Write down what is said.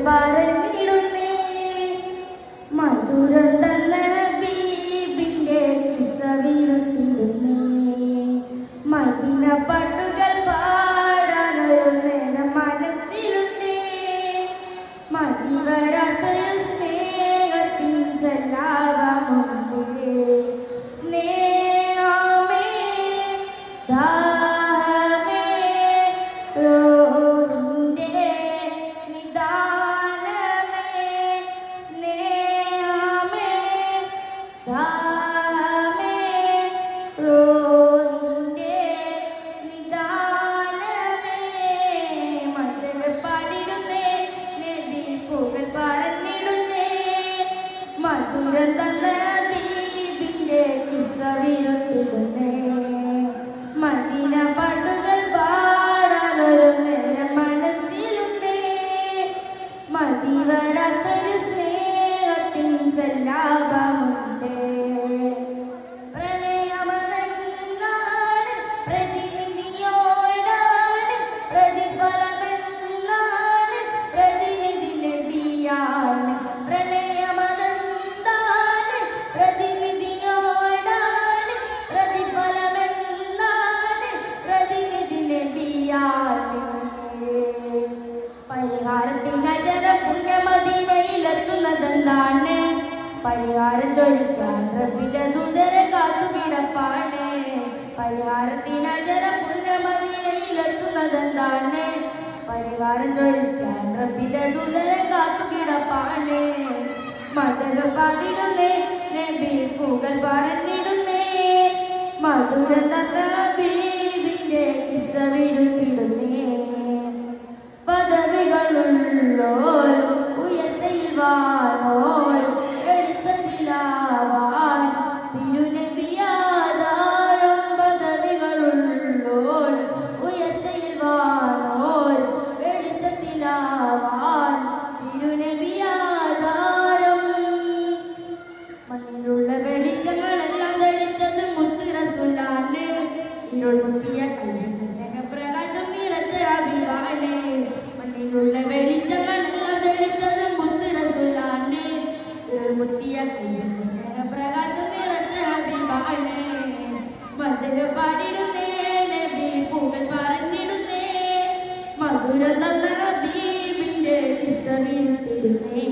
പറഞ്ഞിടുന്നേ മധുരം തന്ന ബീബിന്റെ കിസ്സ വിരുത്തിടുന്നേ മദീന പാട്ടുകൾ പാടാനൊരു നേരം മനസ്സിലുണ്ടേ മതി വരാത്തൊരു സ്നേഹത്തിൻ സല്ലാപമുണ്ടേ സ്നേഹമേ ദാഹമേ റോഹിന്റെ നിദാനമേ സ്നേഹമേ ദാഹമേ റോഹിന്റെ നിദാനമേ മദന പാടിടുന്നേ നബി പുകൾ പറഞ്ഞിടുന്നേ മധുരം തന്ന ബീബിന്റെ കിസ്സ വിരുത്തിടുന്നേ മദീന പാട്ടുകൾ പാടാനൊരു നേരം മനസ്സിലുണ്ടേ മതി വരാത്തൊരു സ്നേഹത്തിൻ സല്ലാപമുണ്ടേ പ്രണയമതെന്നാണ് പ്രതിനിധിയോടാണ് പ്രതിഫലമെന്നാണ് പ്രതിനിധി നബിയാണ് പ്രണയമതെന്താണ് പ്രതിനിധിയോടാണ് പ്രതിഫലമെന്നാണ് പ്രതിനിധി നബിയാണ് പരിഹാരത്തിനജര പുണ്യമദീനയിലെത്തുന്നതെന്താണ് പരിഹാരം ചൊരിക്കാൻ റബ്ബിന്റെ ദൂതര കാത്തുകിടപ്പാണ് പരിഹാരത്തിനജര പുണ്യമദീനയിലെത്തുന്നതെന്താണ് പരിഹാരം ചൊരിക്കാൻ റബ്ബിന്റെ ദൂതര കാത്തുകിടപ്പാണ് മദന പാടിടുന്നേ നബി പുകൾ പറഞ്ഞിടുന്നേ മധുരം തന്ന ബീബിന്റെ കിസ്സ വിരുത്തിടുന്നേ പദവികളുള്ളോർ ഉയർച്ചയിൽ വാഴോർ വെളിച്ചത്തിലാവാൻ തിരുനബിയാധാരം പദവികളുള്ളോർ ഉയർച്ചയിൽ വാഴോർ വെളിച്ചത്തിലാവാൻ തിരുനബിയാധാരം മണ്ണിലുള്ള വെളിച്ചങ്ങളെല്ലാം തെളിച്ചത് മുത്ത് റസൂലാണ് ഇരുൾ മുത്തിയ കല്ലിന്റെ സ്നേഹപ്രകാശം നിറച്ച അഭിവാണ് മണ്ണിലുള്ള വെളിച്ചങ്ങളെല്ലാം തെളിച്ചത് മുത്ത് റസൂലാണ് ഇരുൾ മുത്തിയ കല്ലിന്റെ സ്നേഹപ്രകാശം നിറച്ച അഭിവാണ് മധുര പാടിടുന്നേ നബി പൂകൾ പറഞ്ഞിടുന്നേ മധുര തന്ന ബീബിന്റെ കിസ്സ വിരുത്തിടുന്നേ